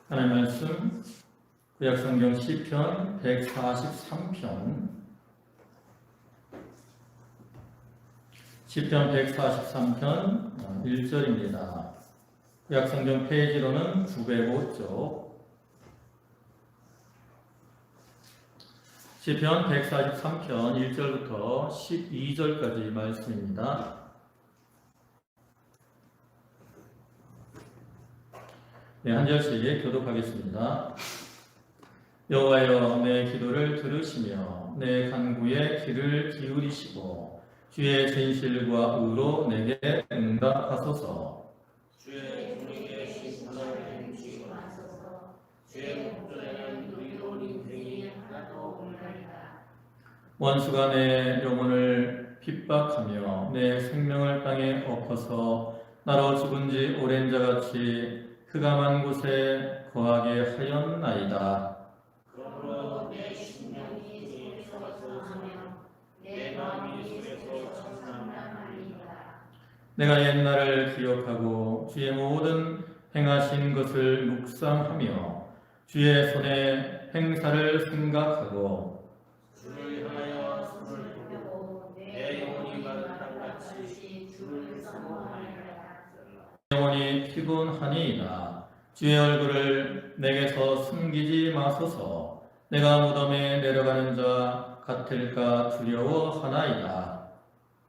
하나님 말씀 구약성경 시편 143편 시편 143편 1절입니다. 구약성경 페이지로는 905쪽 시편 143편 1절부터 12절까지 말씀입니다. 네, 한 절씩 교독하겠습니다. 여호와여, 내 기도를 들으시며 내 간구에 귀를 기울이시고 주의 진실과 의로 내게 응답하소서. 주의 우리에게 신선을 주시고 하소서. 주의 목전에는 의로운 인생이 하나도 없나이다. 원수가 내 영혼을 핍박하며 내 생명을 땅에 엎어서 나로 죽은 지 오랜 자같이 흑암한 곳에 거하게 하였나이다. 그러므로 내 심령이 소리쳐서 하며 내 마음이 소리쳐 청산하나이다. 내가 옛날을 기억하고 주의 모든 행하신 것을 묵상하며 주의 손의 행사를 생각하고 주를 향하여 손을 들고 내 영혼이 마땅같이 주를 사모하리라. 영혼이 피곤하니이다. 주의 얼굴을 내게서 숨기지 마소서. 내가 무덤에 내려가는 자 같을까 두려워하나이다.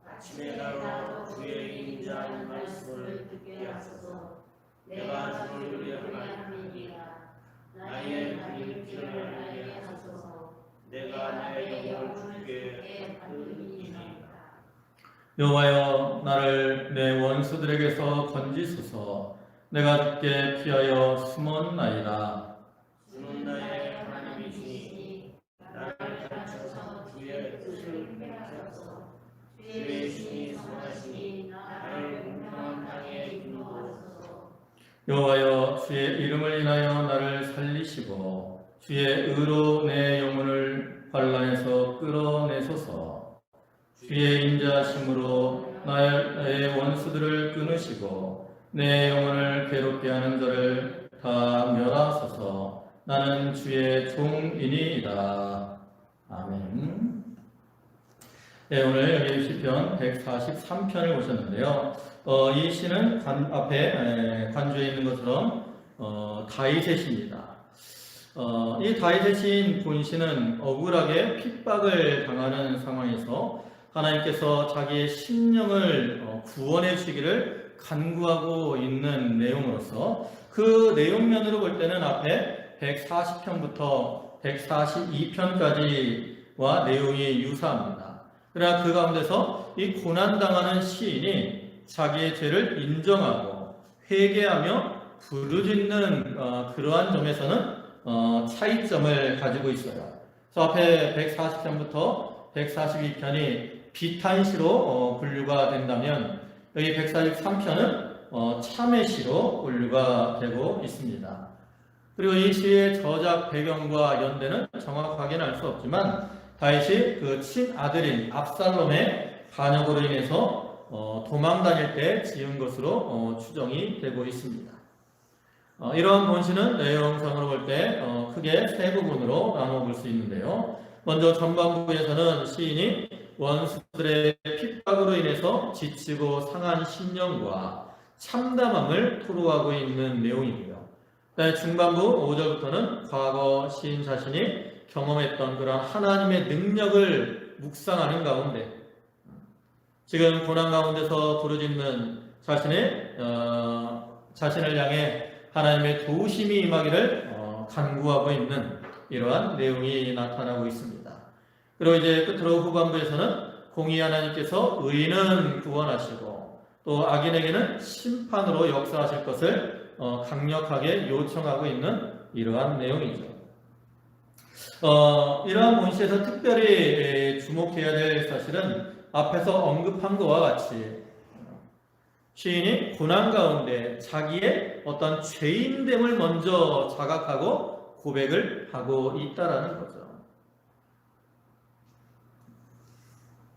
아침에 나로 주의 인자한 말씀을 듣게 하소서. 내가 주를 의뢰하나이다. 나의 갈림길을 알게 하소서. 내가 나의 영혼을 주께 받으리이다. 여호와여, 나를 내 원수들에게서 건지소서. 내가 주께 피하여 숨었나이다. 주는 나의 하나님이시니 나를 가르쳐서 주의 뜻을 맹세하소서. 주의 신이 선하시니 나를 공평한 땅에 인도하소서. 여호와여, 주의 이름을 인하여 나를 살리시고 주의 의로 내 영혼을 환난에서 끌어내소서. 주의 인자하심으로 나의 원수들을 끊으시고 내 영혼을 괴롭게 하는 자를 다 멸하소서. 나는 주의 종이니이다. 아멘. 네, 오늘 여기 시편 143편을 보셨는데요. 이 시는 앞에 관주에 있는 것처럼 다윗의 시입니다. 이 다윗의 시인 본시는 억울하게 핍박을 당하는 상황에서 하나님께서 자기의 심령을 구원해 주시기를 간구하고 있는 내용으로서 그 내용면으로 볼 때는 앞에 140편부터 142편까지와 내용이 유사합니다. 그러나 그 가운데서 이 고난당하는 시인이 자기의 죄를 인정하고 회개하며 부르짖는 그러한 점에서는 차이점을 가지고 있어요. 그래서 앞에 140편부터 142편이 비탄시로 분류가 된다면 여기 143편은 참회시로 분류가 되고 있습니다. 그리고 이 시의 저작 배경과 연대는 정확하게는 알 수 없지만 다윗이 그 친아들인 압살롬의 반역으로 인해서 도망 다닐 때 지은 것으로 추정이 되고 있습니다. 이러한 본시는 내용상으로 볼 때 크게 세 부분으로 나눠 볼 수 있는데요. 먼저 전반부에서는 시인이 원수들의 핍박으로 인해서 지치고 상한 심령과 참담함을 토로하고 있는 내용이고요. 중반부 5절부터는 과거 시인 자신이 경험했던 그런 하나님의 능력을 묵상하는 가운데 지금 고난 가운데서 부르짖는 자신을 향해 하나님의 도우심이 임하기를 간구하고 있는 이러한 내용이 나타나고 있습니다. 그리고 이제 끝으로 후반부에서는 공의 하나님께서 의인은 구원하시고 또 악인에게는 심판으로 역사하실 것을 강력하게 요청하고 있는 이러한 내용이죠. 이러한 본시에서 특별히 주목해야 될 사실은 앞에서 언급한 것과 같이 시인이 고난 가운데 자기의 어떤 죄인됨을 먼저 자각하고 고백을 하고 있다라는 거죠.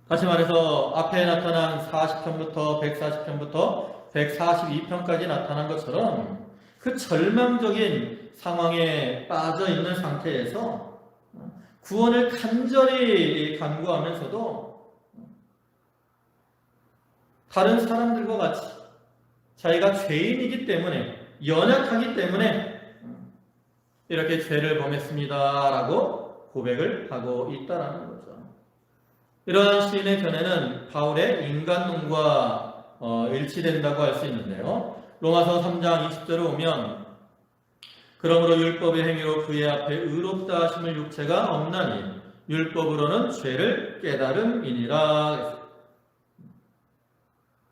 다시 말해서 앞에 나타난 40편부터 140편부터 142편까지 나타난 것처럼 그 절망적인 상황에 빠져 있는 상태에서 구원을 간절히 간구하면서도 다른 사람들과 같이 자기가 죄인이기 때문에, 연약하기 때문에 이렇게 죄를 범했습니다라고 고백을 하고 있다라는 거죠. 이러한 시인의 견해는 바울의 인간론과 일치된다고 할 수 있는데요. 로마서 3장 20절에 오면 그러므로 율법의 행위로 그의 앞에 의롭다 하심을 육체가 없나니 율법으로는 죄를 깨달음이니라.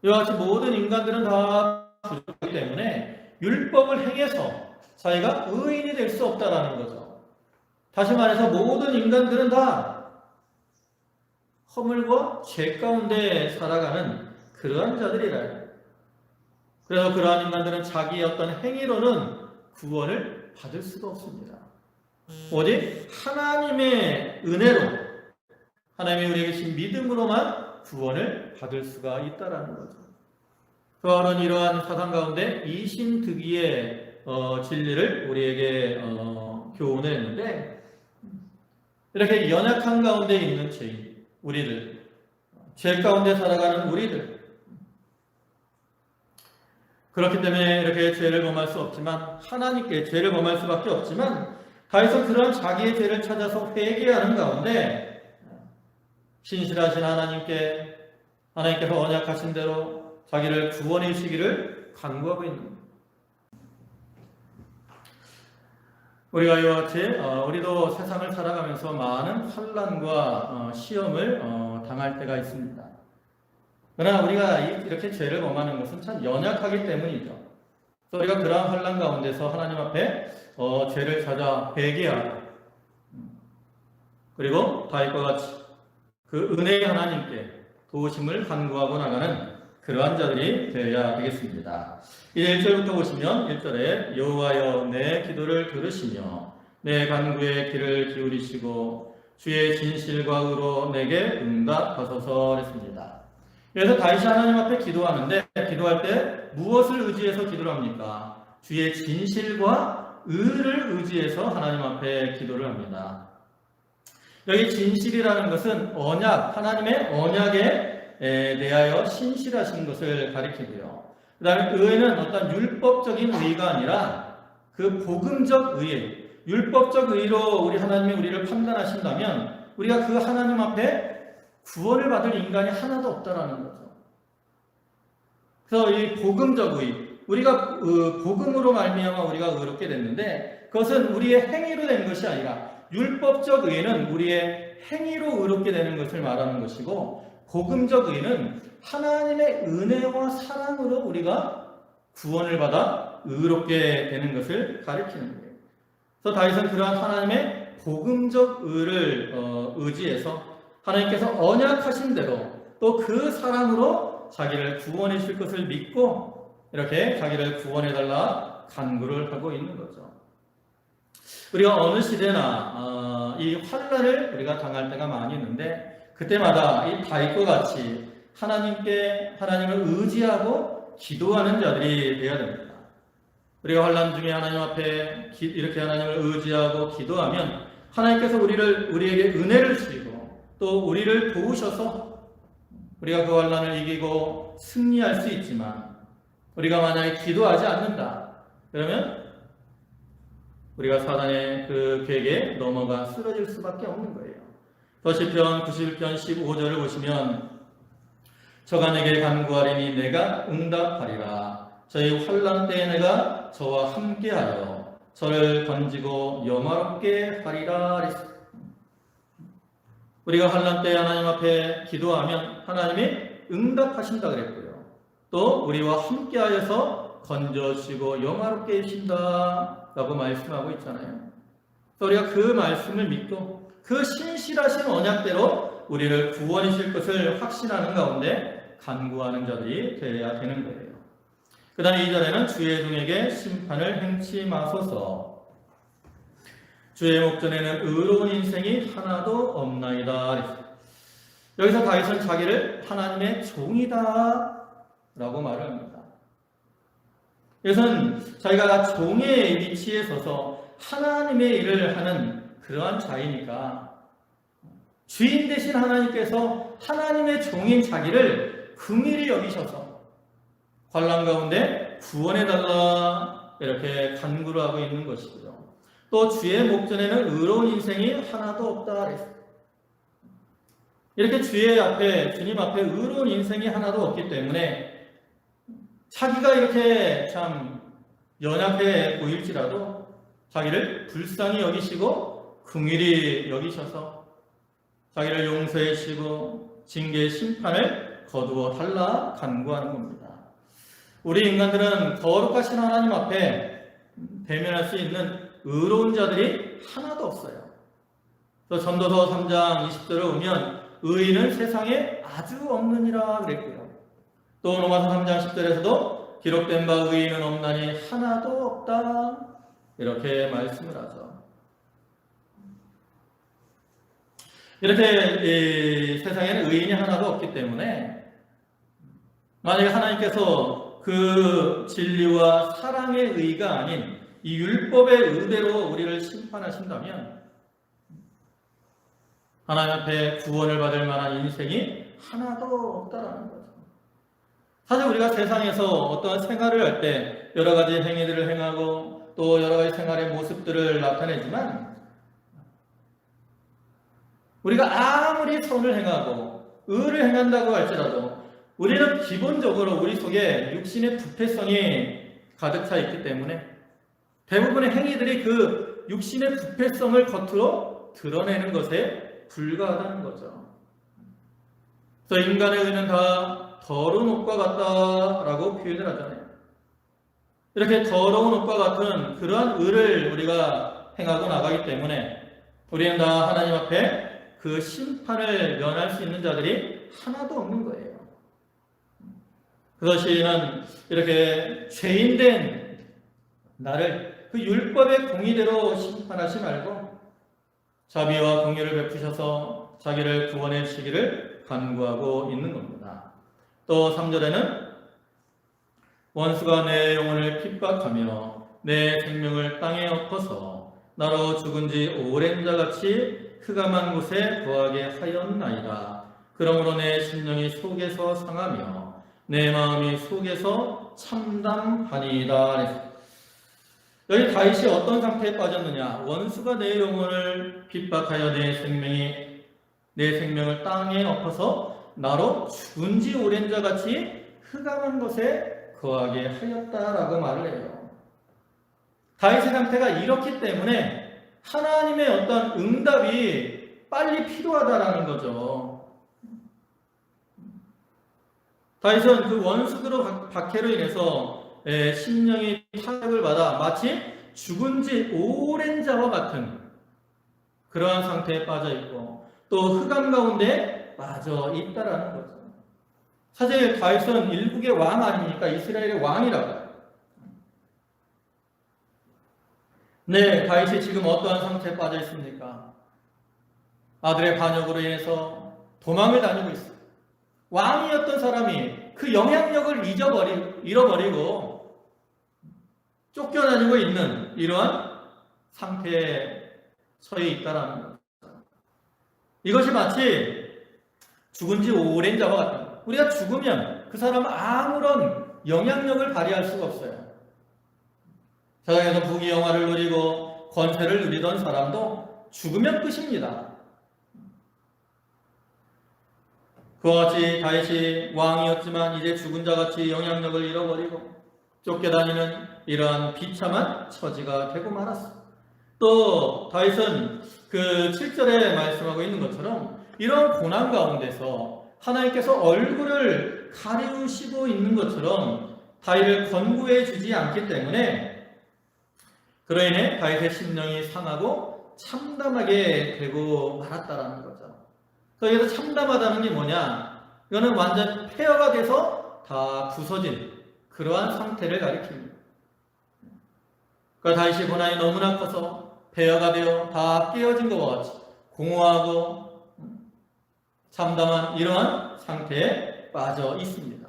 이와 같이 모든 인간들은 다 부족하기 때문에 율법을 행해서 자기가 의인이 될 수 없다라는 거죠. 다시 말해서 모든 인간들은 다 허물과 죄 가운데 살아가는 그러한 자들이라. 그래서 그러한 인간들은 자기의 어떤 행위로는 구원을 받을 수가 없습니다. 오직 하나님의 은혜로, 하나님이 우리에게 주신 믿음으로만 구원을 받을 수가 있다라는 거죠. 바울은 이러한 사상 가운데 이신득이의 진리를 우리에게 교훈을 했는데, 이렇게 연약한 가운데 있는 죄인, 우리들, 죄 가운데 살아가는 우리들, 그렇기 때문에 이렇게 죄를 범할 수 없지만, 하나님께 죄를 범할 수밖에 없지만, 다해서 그런 자기의 죄를 찾아서 회개하는 가운데 신실하신 하나님께서 언약하신 대로 자기를 구원해 주시기를 간구하고 있는 겁니다. 우리가 이와 같이 우리도 세상을 살아가면서 많은 환난과 시험을 당할 때가 있습니다. 그러나 우리가 이렇게 죄를 범하는 것은 참 연약하기 때문이죠. 그래서 우리가 그러한 환난 가운데서 하나님 앞에 죄를 찾아 회개하고, 그리고 다윗과 같이 그 은혜의 하나님께 도우심을 간구하고 나가는 그러한 자들이 되어야 되겠습니다. 이제 1절부터 보시면 1절에 여호와여 내 기도를 들으시며 내 간구에 귀를 기울이시고 주의 진실과 의로 내게 응답하소서 했습니다. 그래서 다윗이 하나님 앞에 기도하는데, 기도할 때 무엇을 의지해서 기도를 합니까? 주의 진실과 의를 의지해서 하나님 앞에 기도를 합니다. 여기 진실이라는 것은 언약, 하나님의 언약에 대하여 신실하신 것을 가리키고요. 그 다음에 의는 어떤 율법적인 의가 아니라 그 복음적 의, 율법적 의로 우리 하나님이 우리를 판단하신다면 우리가 그 하나님 앞에 구원을 받을 인간이 하나도 없다라는 거죠. 그래서 이 복음적 의, 우리가 복음으로 말미암아 우리가 의롭게 됐는데 그것은 우리의 행위로 된 것이 아니라, 율법적 의는 우리의 행위로 의롭게 되는 것을 말하는 것이고, 복음적 의는 하나님의 은혜와 사랑으로 우리가 구원을 받아 의롭게 되는 것을 가리키는 거예요. 그래서 다윗은 그러한 하나님의 복음적 의를 의지해서 하나님께서 언약하신 대로 또 그 사랑으로 자기를 구원해 주실 것을 믿고 이렇게 자기를 구원해 달라 간구를 하고 있는 거죠. 우리가 어느 시대나 이 환난을 우리가 당할 때가 많이 있는데, 그때마다 이 다윗과 같이 하나님을 의지하고 기도하는 자들이 되어야 됩니다. 우리가 환난 중에 하나님 앞에 이렇게 하나님을 의지하고 기도하면 하나님께서 우리에게 은혜를 주시고 또 우리를 도우셔서 우리가 그 환난을 이기고 승리할 수 있지만, 우리가 만약에 기도하지 않는다 그러면 우리가 사단의 그 계획에 넘어가 쓰러질 수밖에 없는 거예요. 시편 91편 15절을 보시면 저가 내게 간구하리니 내가 응답하리라. 저희 환난 때에 내가 저와 함께하여 저를 건지고 영화롭게 하리라. 우리가 환난 때 하나님 앞에 기도하면 하나님이 응답하신다 그랬고요. 또 우리와 함께하여서 건져주시고 영화롭게 해주신다 라고 말씀하고 있잖아요. 우리가 그 말씀을 믿고 그 신실하신 언약대로 우리를 구원해 주실 것을 확신하는 가운데 간구하는 자들이 되어야 되는 거예요. 그 다음 2절에는 주의 종에게 심판을 행치 마소서. 주의 목전에는 의로운 인생이 하나도 없나이다. 여기서 다윗은 자기를 하나님의 종이다 라고 말을 합니다. 이것은 자기가 종의 위치에 서서 하나님의 일을 하는 그러한 자이니까 주인 대신 하나님께서 하나님의 종인 자기를 긍휼히 여기셔서 환난 가운데 구원해달라 이렇게 간구를 하고 있는 것이고요. 또 주의 목전에는 의로운 인생이 하나도 없다 그랬어요. 이렇게 주님 앞에 의로운 인생이 하나도 없기 때문에 자기가 이렇게 참 연약해 보일지라도 자기를 불쌍히 여기시고 긍휼히 여기셔서 자기를 용서해 주시고 징계의 심판을 거두어 달라 간구하는 겁니다. 우리 인간들은 거룩하신 하나님 앞에 대면할 수 있는 의로운 자들이 하나도 없어요. 또 전도서 3장 20절을 보면 의인은 세상에 아주 없느니라 그랬고요. 또 로마서 3장 10절에서도 기록된 바 의인은 없나니 하나도 없다 이렇게 말씀을 하죠. 이렇게 세상에는 의인이 하나도 없기 때문에 만약에 하나님께서 그 진리와 사랑의 의가 아닌 이 율법의 의대로 우리를 심판하신다면 하나님 앞에 구원을 받을 만한 인생이 하나도 없다라는 거죠. 사실 우리가 세상에서 어떠한 생활을 할 때 여러 가지 행위들을 행하고 또 여러 가지 생활의 모습들을 나타내지만 우리가 아무리 선을 행하고 의를 행한다고 할지라도 우리는 기본적으로 우리 속에 육신의 부패성이 가득 차 있기 때문에 대부분의 행위들이 그 육신의 부패성을 겉으로 드러내는 것에 불과하다는 거죠. 그래서 인간의 의는 다 더러운 옷과 같다라고 표현을 하잖아요. 이렇게 더러운 옷과 같은 그러한 의를 우리가 행하고 나가기 때문에 우리는 다 하나님 앞에 그 심판을 면할 수 있는 자들이 하나도 없는 거예요. 그것이는 이렇게 죄인된 나를 그 율법의 공의대로 심판하지 말고 자비와 공의를 베푸셔서 자기를 구원해 주시기를 간구하고 있는 겁니다. 또 3절에는 원수가 내 영혼을 핍박하며 내 생명을 땅에 엎어서 나로 죽은 지 오랜 자같이 흑암한 곳에 거하게 하였나이다. 그러므로 내 심령이 속에서 상하며 내 마음이 속에서 참담하니이다. 여기 다윗이 어떤 상태에 빠졌느냐? 원수가 내 영혼을 핍박하여 내 생명을 땅에 엎어서 나로 죽은 지 오랜 자같이 흑암한 곳에 거하게 하였다라고 말을 해요. 다윗의 상태가 이렇기 때문에 하나님의 어떤 응답이 빨리 필요하다라는 거죠. 다윗은 그 원수들의 박해로 인해서 심령이 타격을 받아 마치 죽은 지 오랜 자와 같은 그러한 상태에 빠져 있고 또 흑암 가운데 빠져 있다라는 거죠. 사실 다윗은 일국의 왕 아닙니까? 이스라엘의 왕이라고요. 네, 다윗이 지금 어떠한 상태에 빠져 있습니까? 아들의 반역으로 인해서 도망을 다니고 있어요. 왕이었던 사람이 그 영향력을 잃어버리고 쫓겨다니고 있는 이러한 상태에 처해 있다라는 거죠. 이것이 마치 죽은 지 오랜 자와 같다. 우리가 죽으면 그 사람은 아무런 영향력을 발휘할 수가 없어요. 세상에서 부귀영화를 누리고 권세를 누리던 사람도 죽으면 끝입니다. 그와 같이 다윗이 왕이었지만 이제 죽은 자같이 영향력을 잃어버리고 쫓겨다니는 이러한 비참한 처지가 되고 말았습니다. 또 다윗은 그 7절에 말씀하고 있는 것처럼 이런 고난 가운데서 하나님께서 얼굴을 가리우시고 있는 것처럼 다윗을 권고해 주지 않기 때문에 그로 인해 다윗의 심령이 상하고 참담하게 되고 말았다라는 거죠. 그래서 여기서 참담하다는 게 뭐냐? 이거는 완전 폐허가 돼서 다 부서진 그러한 상태를 가리킵니다. 그러니까 다윗의 고난이 너무나 커서 폐허가 되어 다 깨어진 것과 같이 공허하고 참담한 이러한 상태에 빠져 있습니다.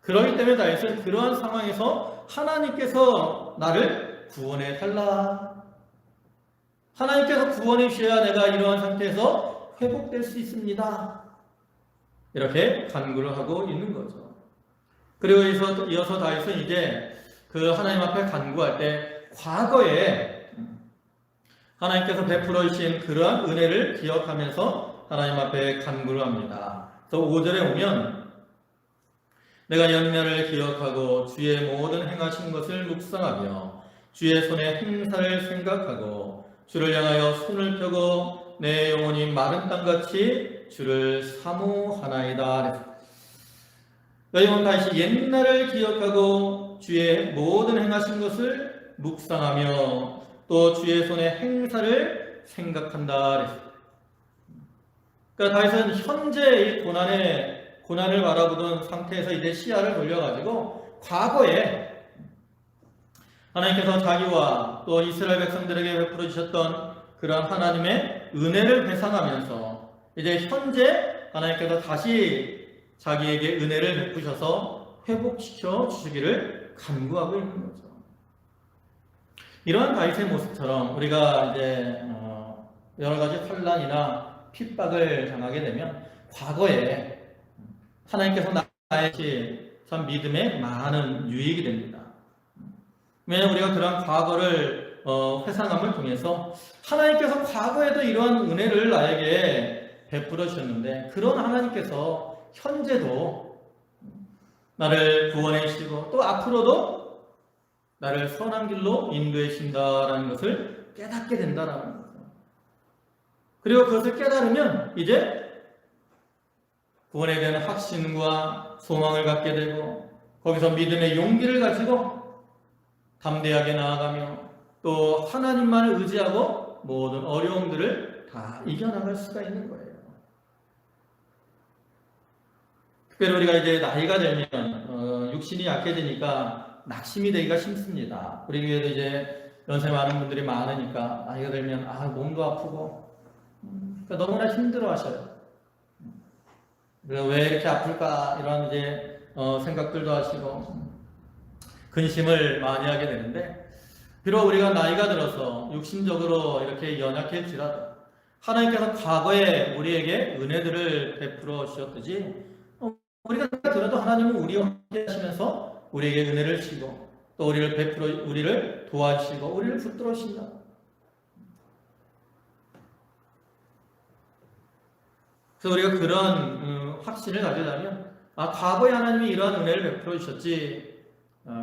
그렇기 때문에 다윗은 그러한 상황에서 하나님께서 나를 구원해 달라. 하나님께서 구원해 주셔야 내가 이러한 상태에서 회복될 수 있습니다. 이렇게 간구를 하고 있는 거죠. 그리고 이어서 다윗은 이제 그 하나님 앞에 간구할 때 과거에 하나님께서 베풀어 주신 그러한 은혜를 기억하면서 하나님 앞에 간구를 합니다. 그래서 5절에 오면 내가 연면을 기억하고 주의 모든 행하신 것을 묵상하며 주의 손의 행사를 생각하고 주를 향하여 손을 펴고 내 영혼이 마른 땅같이 주를 사모하나이다. 여기 보면 다시 옛날을 기억하고 주의 모든 행하신 것을 묵상하며 또 주의 손의 행사를 생각한다. 그러니까 다윗은 현재의 고난을 바라보던 상태에서 이제 시야를 돌려가지고 과거에 하나님께서 자기와 또 이스라엘 백성들에게 베풀어 주셨던 그러한 하나님의 은혜를 회상하면서 이제 현재 하나님께서 다시 자기에게 은혜를 베푸셔서 회복시켜 주시기를 간구하고 있는 거죠. 이러한 다윗의 모습처럼 우리가 이제 여러 가지 환난이나 핍박을 당하게 되면 과거에 하나님께서 나의 참 믿음에 많은 유익이 됩니다. 왜냐하면 우리가 그러한 과거를 회상함을 통해서 하나님께서 과거에도 이러한 은혜를 나에게 베풀어 주셨는데 그런 하나님께서 현재도 나를 구원해 주시고 또 앞으로도 나를 선한 길로 인도해 주신다라는 것을 깨닫게 된다라는 거죠. 그리고 그것을 깨달으면 이제 구원에 대한 확신과 소망을 갖게 되고 거기서 믿음의 용기를 가지고 담대하게 나아가며 또 하나님만을 의지하고 모든 어려움들을 다 이겨나갈 수가 있는 거예요. 특별히 우리가 이제 나이가 되면 육신이 약해지니까 낙심이 되기가 쉽습니다. 우리 교회도 이제 연세 많은 분들이 많으니까 나이가 들면 몸도 아프고 그러니까 너무나 힘들어하셔요. 왜 이렇게 아플까 이런 이제 생각들도 하시고 근심을 많이 하게 되는데 비록 우리가 나이가 들어서 육신적으로 이렇게 연약해지라도 하나님께서 과거에 우리에게 은혜들을 베풀어 주셨듯이 우리가 들어도 하나님은 우리와 함께 하시면서 우리에게 은혜를 주시고 또 우리를 도와주시고 우리를 붙들어 주신다. 그래서 우리가 그런 확신을 가지려면 과거에 하나님이 이러한 은혜를 베풀어 주셨지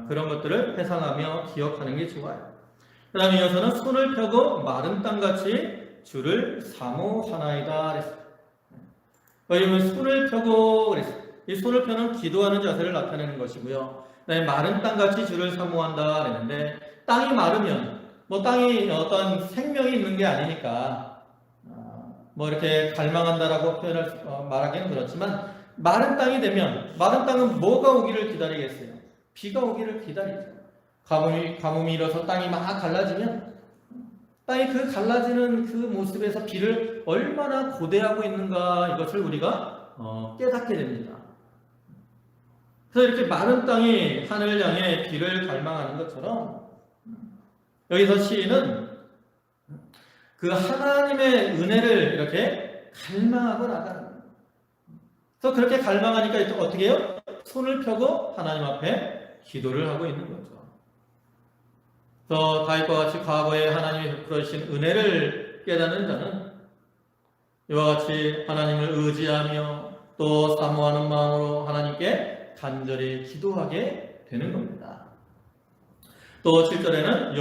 그런 것들을 회상하며 기억하는 게 좋아요. 그 다음에 이어서는 손을 펴고 마른 땅같이 주를 사모하나이다 그랬어요. 여기 손을 펴고 그랬어요. 이 손을 펴는 기도하는 자세를 나타내는 것이고요. 그다음에 마른 땅같이 주를 사모한다 그랬는데 땅이 마르면 땅이 어떤 생명이 있는 게 아니니까 이렇게 갈망한다라고 말하기는 그렇지만 마른 땅이 되면 마른 땅은 뭐가 오기를 기다리겠어요? 비가 오기를 기다리죠. 가뭄이 일어서 땅이 막 갈라지면 땅이 그 갈라지는 그 모습에서 비를 얼마나 고대하고 있는가 이것을 우리가 깨닫게 됩니다. 그래서 이렇게 마른 땅이 하늘을 향해 비를 갈망하는 것처럼 여기서 시인은 그 하나님의 은혜를 이렇게 갈망하고 나가는 거예요. 그래서 그렇게 갈망하니까 어떻게 해요? 손을 펴고 하나님 앞에 기도를 하고 있는 거죠. 그래서 다윗과 같이 과거에 하나님이 베풀어 주신 은혜를 깨닫는 자는 이와 같이 하나님을 의지하며 또 사모하는 마음으로 하나님께 간절히 기도하게 되는 겁니다. 또 7절에는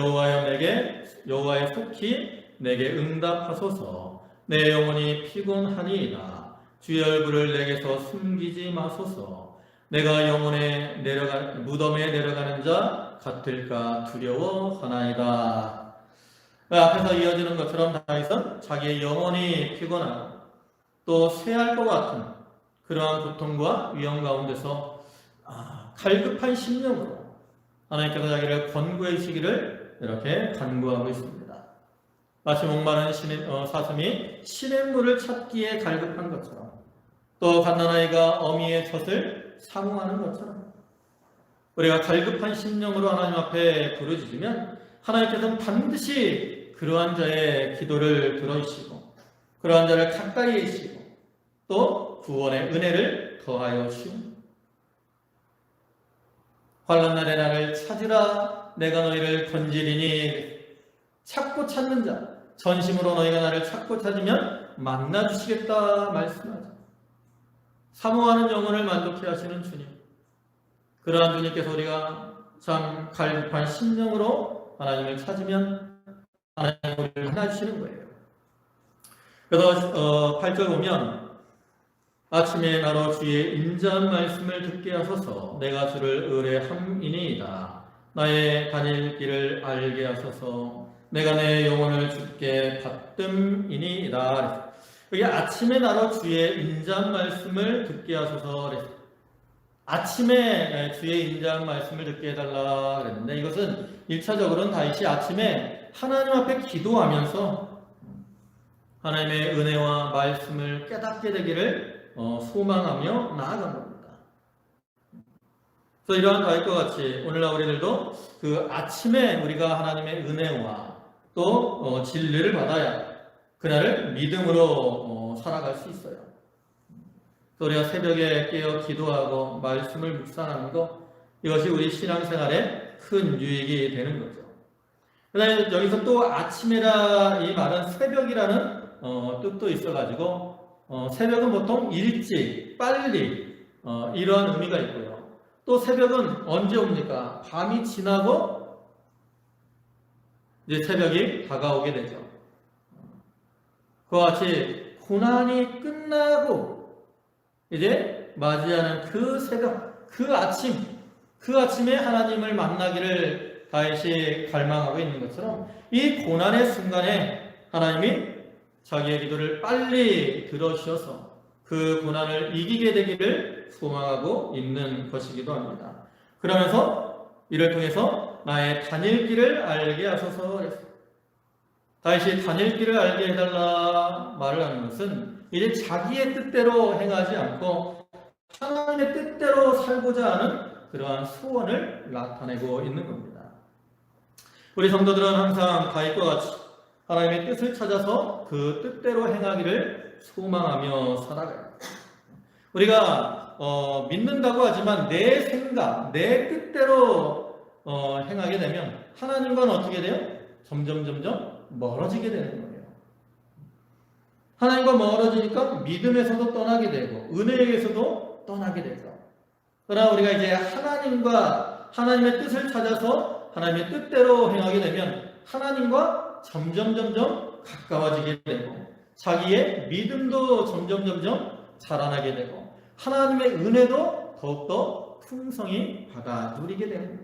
여호와의 속히 내게 응답하소서 내 영혼이 피곤하니이다 주의 얼굴을 내게서 숨기지 마소서 내가 무덤에 내려가는 자 같을까 두려워하나이다. 앞에서 이어지는 것처럼 다윗은 자기의 영혼이 피곤하고 또 쇠할 것 같은 그러한 고통과 위험 가운데서 갈급한 심령으로 하나님께서 자기를 권고해 주시기를 이렇게 간구하고 있습니다. 마치 목마른 사슴이 시냇물을 찾기에 갈급한 것처럼 또 갓난아이가 어미의 젖을 사모하는 것처럼 우리가 갈급한 심령으로 하나님 앞에 부르짖으면 하나님께서는 반드시 그러한 자의 기도를 들어주시고 그러한 자를 가까이 계시고 또 구원의 은혜를 더하여 주옵니다. 환난 날에 나를 찾으라 내가 너희를 건지리니 찾고 찾는 자 전심으로 너희가 나를 찾고 찾으면 만나 주시겠다 말씀하죠. 사모하는 영혼을 만족해 하시는 주님, 그러한 주님께서 우리가 참 갈급한 심령으로 하나님을 찾으면 하나님을 만나주시는 거예요. 그래서 8절 보면 아침에 나로 주의 인자한 말씀을 듣게 하소서 내가 주를 의뢰함이니이다. 나의 다닐 길을 알게 하소서 내가 내 영혼을 주께 받듦이니이다. 여기 아침에 나로 주의 인자한 말씀을 듣게 하소서 그랬어요. 아침에 주의 인자한 말씀을 듣게 해달라 그랬는데 이것은 1차적으로는 다윗이 아침에 하나님 앞에 기도하면서 하나님의 은혜와 말씀을 깨닫게 되기를 소망하며 나아간 겁니다. 그래서 이러한 다윗과 같이 오늘날 우리들도 그 아침에 우리가 하나님의 은혜와 또 진리를 받아야 그날을 믿음으로 살아갈 수 있어요. 우리가 새벽에 깨어 기도하고 말씀을 묵상하는 것, 이것이 우리 신앙생활에 큰 유익이 되는 거죠. 그 다음에 여기서 또 아침이라 이 말은 새벽이라는 뜻도 있어가지고 새벽은 보통 일찍, 빨리 이러한 의미가 있고요. 또 새벽은 언제 옵니까? 밤이 지나고 이제 새벽이 다가오게 되죠. 그와 같이 고난이 끝나고 이제 맞이하는 그 새벽, 그 아침에 하나님을 만나기를 다윗이 갈망하고 있는 것처럼 이 고난의 순간에 하나님이 자기의 기도를 빨리 들어주셔서 그 고난을 이기게 되기를 소망하고 있는 것이기도 합니다. 그러면서 이를 통해서 나의 다닐 길을 알게 하소서 그랬어요. 다윗이 다닐 길을 알게 해달라 말을 하는 것은 이제 자기의 뜻대로 행하지 않고 하나님의 뜻대로 살고자 하는 그러한 소원을 나타내고 있는 겁니다. 우리 성도들은 항상 다윗과 같이 하나님의 뜻을 찾아서 그 뜻대로 행하기를 소망하며 살아가요. 우리가 믿는다고 하지만 내 생각, 내 뜻대로 행하게 되면 하나님과는 어떻게 돼요? 점점 멀어지게 되는 거예요. 하나님과 멀어지니까 믿음에서도 떠나게 되고 은혜에서도 떠나게 되죠. 그러나 우리가 이제 하나님과 하나님의 뜻을 찾아서 하나님의 뜻대로 행하게 되면 하나님과 점점 가까워지게 되고 자기의 믿음도 점점 자라나게 되고 하나님의 은혜도 더욱더 풍성히 받아 누리게 됩니다.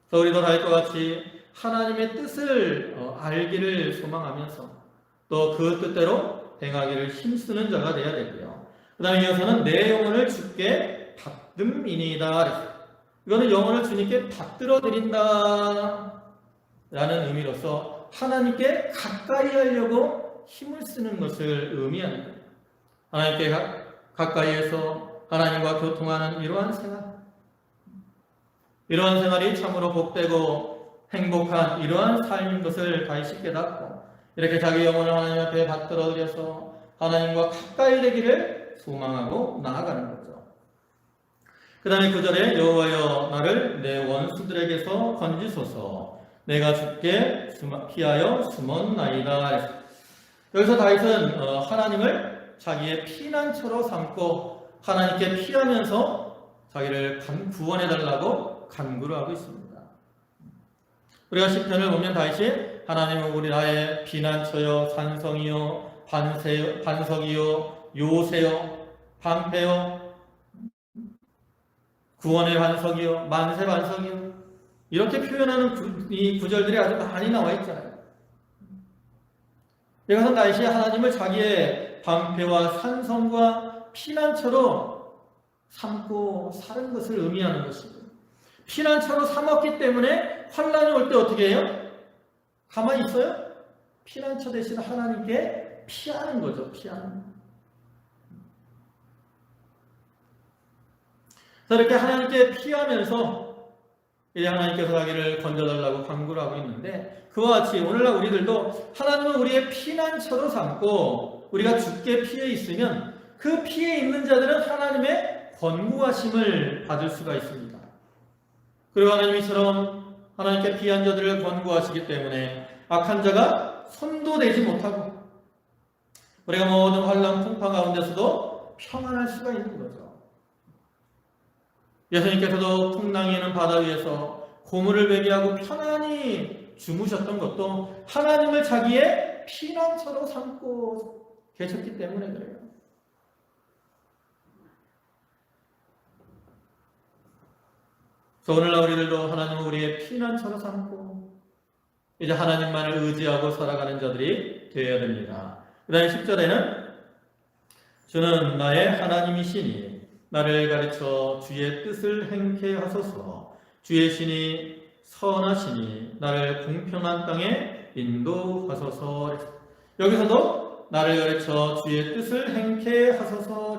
그래서 우리도 다윗과 같이 하나님의 뜻을 알기를 소망하면서 또 그 뜻대로 행하기를 힘쓰는 자가 되어야 되고요. 그 다음에 이어서는 내 영혼을 주께 받듦이니이다. 이거는 영혼을 주님께 받들어 드린다 라는 의미로서 하나님께 가까이 하려고 힘을 쓰는 것을 의미하는 거예요. 하나님께 가까이에서 하나님과 교통하는 이러한 생활이 참으로 복되고 행복한 이러한 삶인 것을 다시 깨닫고 이렇게 자기 영혼을 하나님 앞에 받들어 드려서 하나님과 가까이 되기를 소망하고 나아가는 거죠. 그 다음에 9절에 여호와여 나를 내 원수들에게서 건지소서 내가 주께 피하여 숨었나이다. 여기서 다윗은 하나님을 자기의 피난처로 삼고 하나님께 피하면서 자기를 구원해달라고 간구를 하고 있습니다. 우리가 시편을 보면 다윗이 하나님은 우리 나의 피난처여 산성이요 반석이요 요새요 방패요 구원의 반석이요 만세 반석이요 이렇게 표현하는 이 구절들이 아주 많이 나와 있잖아요. 여기서 다윗이 하나님을 자기의 방패와 산성과 피난처로 삼고 사는 것을 의미하는 것입니다. 피난처로 삼았기 때문에 환난이 올 때 어떻게 해요? 가만히 있어요? 피난처 대신 하나님께 피하는 거죠. 피하는. 이렇게 하나님께 피하면서 이제 하나님께서 자기를 건져달라고 간구를 하고 있는데, 그와 같이 오늘날 우리들도 하나님은 우리의 피난처로 삼고 우리가 죽게 피해 있으면 그 피해 있는 자들은 하나님의 권고하심을 받을 수가 있습니다. 그리고 하나님 이처럼 하나님께 피한 자들을 권고하시기 때문에 악한 자가 손도 대지 못하고 우리가 모든 환난 풍파 가운데서도 평안할 수가 있는 거죠. 예수님께서도 풍랑이 있는 바다 위에서 고물을 배기하고 편안히 주무셨던 것도 하나님을 자기의 피난처로 삼고 계셨기 때문에 그래요. 그래서 오늘날 우리들도 하나님을 우리의 피난처로 삼고 이제 하나님만을 의지하고 살아가는 자들이 되어야 됩니다. 그 다음에 10절에는 주는 나의 하나님이시니 나를 가르쳐 주의 뜻을 행케 하소서. 주의 신이 선하시니 나를 공평한 땅에 인도하소서. 여기서도 나를 가르쳐 주의 뜻을 행케 하소서.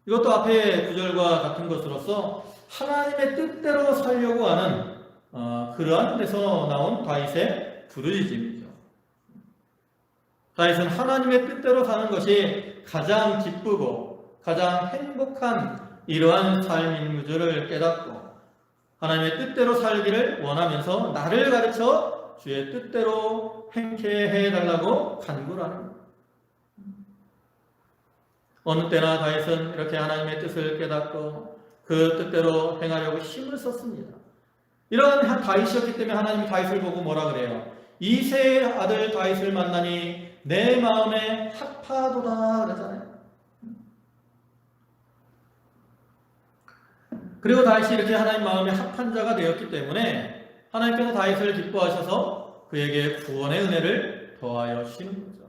이것도 앞에 구절과 같은 것으로서 하나님의 뜻대로 살려고 하는 그러한 데서 나온 다윗의 부르짖음이죠. 다윗은 하나님의 뜻대로 사는 것이 가장 기쁘고 가장 행복한 이러한 삶인 줄을 깨닫고 하나님의 뜻대로 살기를 원하면서 나를 가르쳐 주의 뜻대로 행케 해달라고 간구를 하는 거예요. 어느 때나 다윗은 이렇게 하나님의 뜻을 깨닫고 그 뜻대로 행하려고 힘을 썼습니다. 이러한 다윗이었기 때문에 하나님이 다윗을 보고 뭐라 그래요? 이새의 아들 다윗을 만나니 내 마음에 합하도다 그러잖아요. 그리고 다윗이 이렇게 하나님 마음에 합한 자가 되었기 때문에 하나님께서 다윗을 기뻐하셔서 그에게 구원의 은혜를 더하여 주시는 거죠.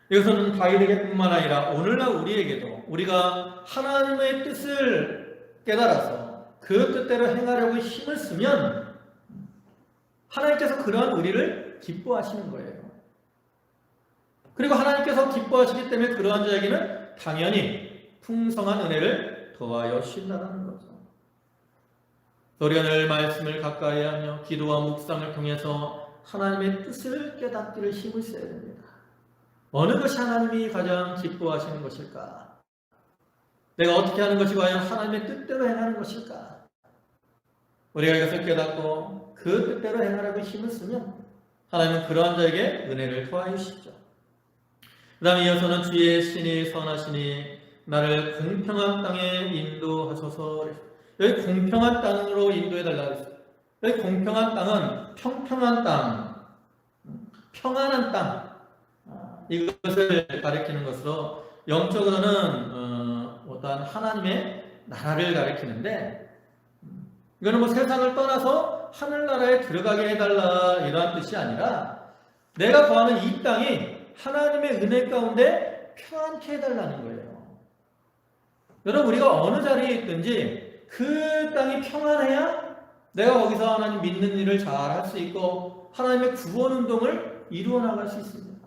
이것은 다윗에게 뿐만 아니라 오늘날 우리에게도 우리가 하나님의 뜻을 깨달아서 그 뜻대로 행하려고 힘을 쓰면 하나님께서 그러한 우리를 기뻐하시는 거예요. 그리고 하나님께서 기뻐하시기 때문에 그러한 자에게는 당연히 풍성한 은혜를 더하여 주신다는 거죠. 우리가 늘 말씀을 가까이 하며 기도와 묵상을 통해서 하나님의 뜻을 깨닫기를 힘을 써야 됩니다. 어느 것이 하나님이 가장 기뻐하시는 것일까? 내가 어떻게 하는 것이 과연 하나님의 뜻대로 행하는 것일까? 우리가 이것을 깨닫고 그 뜻대로 행하라고 힘을 쓰면 하나님은 그러한 자에게 은혜를 더하여 주시죠. 그 다음에 이어서는 주의 신이 선하시니 나를 공평한 땅에 인도하소서. 여기 공평한 땅으로 인도해달라고 했어요. 여기 공평한 땅은 평평한 땅, 평안한 땅, 이것을 가리키는 것으로 영적으로는 어떠한 하나님의 나라를 가리키는데, 이거는 뭐 세상을 떠나서 하늘나라에 들어가게 해달라 이러한 뜻이 아니라 내가 거하는 이 땅이 하나님의 은혜 가운데 평안케 해달라는 거예요. 여러분, 우리가 어느 자리에 있든지 그 땅이 평안해야 내가 거기서 하나님 믿는 일을 잘 할 수 있고 하나님의 구원 운동을 이루어 나갈 수 있습니다.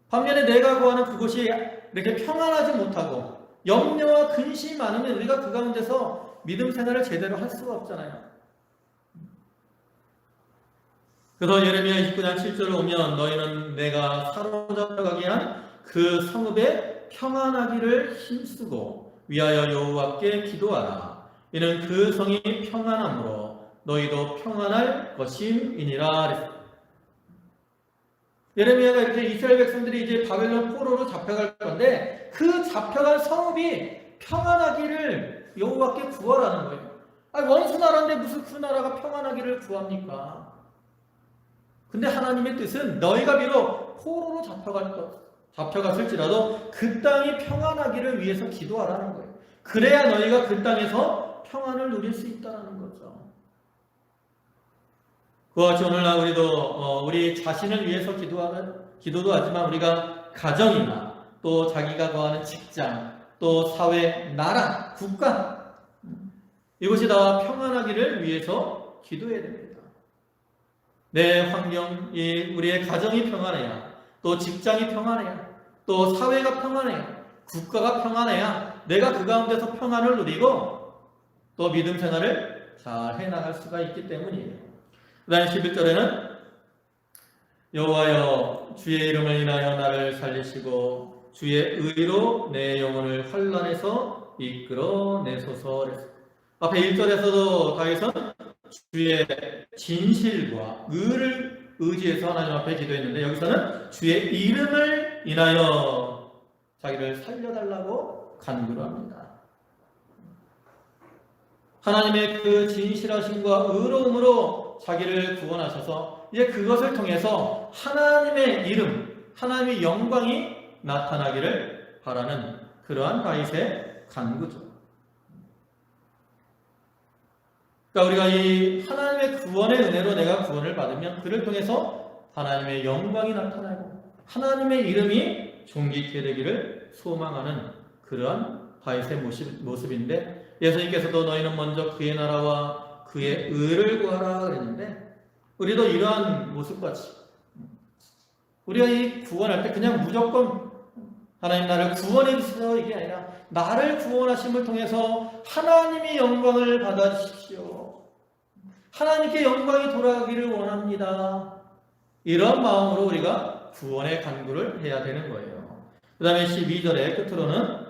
반면에 내가 구하는 그곳이 이렇게 평안하지 못하고 염려와 근심이 많으면 우리가 그 가운데서 믿음 생활을 제대로 할 수가 없잖아요. 그래서 예레미야 29장 7절을 오면 너희는 내가 사로잡혀가게 한 그 성읍에 평안하기를 힘쓰고 위하여 여호와께 기도하라. 이는 그 성이 평안함으로 너희도 평안할 것임이니라. 예레미야가 이렇게 이스라엘 백성들이 이제 바벨론 포로로 잡혀갈 건데 그 잡혀간 성읍이 평안하기를 여호와께 구하라는 거예요. 아니, 원수 나라인데 무슨 그 나라가 평안하기를 구합니까? 근데 하나님의 뜻은 너희가 비록 포로로 잡혀갔을지라도 그 땅이 평안하기를 위해서 기도하라는 거예요. 그래야 너희가 그 땅에서 평안을 누릴 수 있다는 거죠. 그와 같이 오늘날 우리도 우리 자신을 위해서 기도도 하지만 우리가 가정이나 또 자기가 거하는 직장, 또 사회, 나라, 국가, 이것이 다 평안하기를 위해서 기도해야 됩니다. 내 환경이, 우리의 가정이 평안해야, 또 직장이 평안해야, 또 사회가 평안해야, 국가가 평안해야 내가 그 가운데서 평안을 누리고 또 믿음 생활을 잘 해나갈 수가 있기 때문이에요. 그 다음에 11절에는 여호와여 주의 이름을 인하여 나를 살리시고 주의 의로 내 영혼을 환난에서 이끌어내소서. 앞에 1절에서도 다윗은 주의 진실과 의를 의지해서 하나님 앞에 기도했는데 여기서는 주의 이름을 인하여 자기를 살려달라고 간구를 합니다. 하나님의 그 진실하심과 의로움으로 자기를 구원하셔서 이제 그것을 통해서 하나님의 이름, 하나님의 영광이 나타나기를 바라는 그러한 다윗의 간구죠. 그러니까 우리가 이 하나님의 구원의 은혜로 내가 구원을 받으면 그를 통해서 하나님의 영광이 나타나고 하나님의 이름이 존귀케 되기를 소망하는 그러한 다윗의 모습인데 예수님께서도 너희는 먼저 그의 나라와 그의 의를 구하라 그랬는데 우리도 이러한 모습같이 우리가 이 구원할 때 그냥 무조건 하나님 나를 구원해 주세요 이게 아니라 나를 구원하심을 통해서 하나님의 영광을 받아주십시오. 하나님께 영광이 돌아가기를 원합니다. 이런 마음으로 우리가 구원의 간구를 해야 되는 거예요. 그 다음에 12절의 끝으로는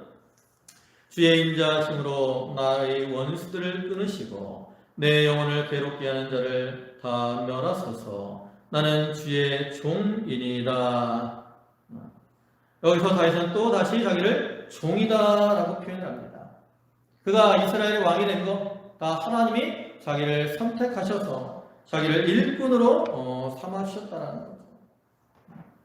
주의 인자하심으로 나의 원수들을 끊으시고 내 영혼을 괴롭게 하는 자를 다 멸하소서. 나는 주의 종이니이다. 여기서 다윗은 또 다시 자기를 종이다라고 표현을 합니다. 그가 이스라엘의 왕이 된 거 다 하나님이 자기를 선택하셔서 자기를 일꾼으로 삼아주셨다라는 거죠.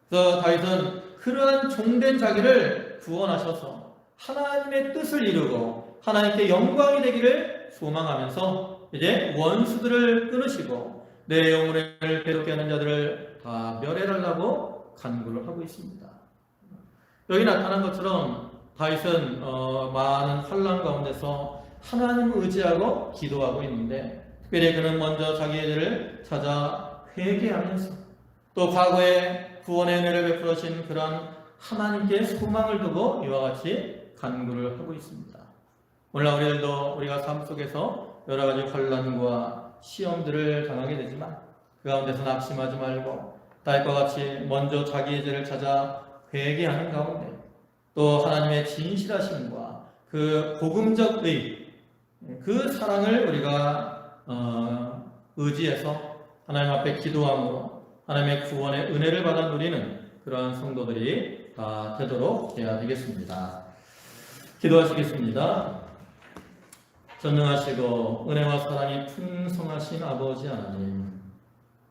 그래서 다윗은 그러한 종된 자기를 구원하셔서 하나님의 뜻을 이루고 하나님께 영광이 되기를 소망하면서 이제 원수들을 끊으시고 내 영혼을 괴롭게 하는 자들을 다 멸해달라고 간구를 하고 있습니다. 여기 나타난 것처럼 다윗은 많은 환난 가운데서 하나님을 의지하고 기도하고 있는데 특별히 그는 먼저 자기의 죄를 찾아 회개하면서 또 과거에 구원의 은혜를 베풀으신 그런 하나님께 소망을 두고 이와 같이 간구를 하고 있습니다. 오늘날 우리들도 우리가 삶 속에서 여러 가지 환난과 시험들을 당하게 되지만 그 가운데서 낙심하지 말고 다윗과 같이 먼저 자기의 죄를 찾아 회개하는 가운데 또 하나님의 진실하심과 그 복음적 의, 그 사랑을 우리가 의지해서 하나님 앞에 기도함으로 하나님의 구원의 은혜를 받아 누리는 그러한 성도들이 다 되도록 해야 되겠습니다. 기도하시겠습니다. 전능하시고 은혜와 사랑이 풍성하신 아버지 하나님,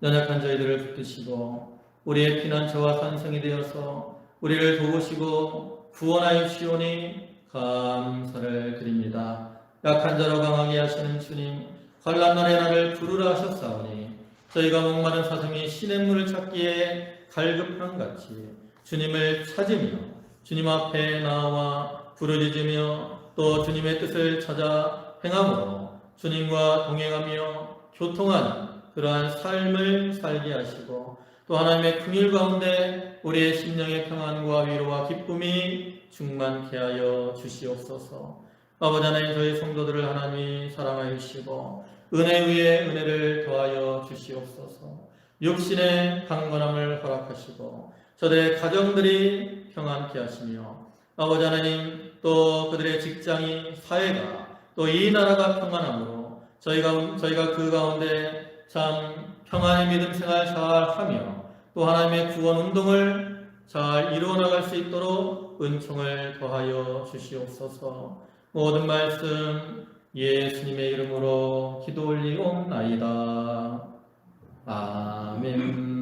연약한 저희들을 붙드시고 우리의 피난처와 산성이 되어서 우리를 도우시고 구원하여 주시오니 감사를 드립니다. 약한 자로 강하게 하시는 주님, 환난날에 나를 부르라 하셨사오니 저희가 목마른 사슴이 시냇물을 찾기에 갈급함 같이 주님을 찾으며 주님 앞에 나와 부르짖으며 또 주님의 뜻을 찾아 행함으로 주님과 동행하며 교통하는 그러한 삶을 살게 하시고 또 하나님의 긍휼 가운데 우리의 심령의 평안과 위로와 기쁨이 충만케 하여 주시옵소서. 아버지 하나님, 저희 성도들을 하나님이 사랑하여 주시고 은혜 위에 은혜를 더하여 주시옵소서. 육신의 강건함을 허락하시고 저들의 가정들이 평안케 하시며 아버지 하나님, 또 그들의 직장이 사회가 또 이 나라가 평안함으로 저희가 그 가운데 참 평안의 믿음 생활 잘 하며 또 하나님의 구원 운동을 잘 이루어나갈 수 있도록 은총을 더하여 주시옵소서. 모든 말씀 예수님의 이름으로 기도 올리옵나이다. 아멘.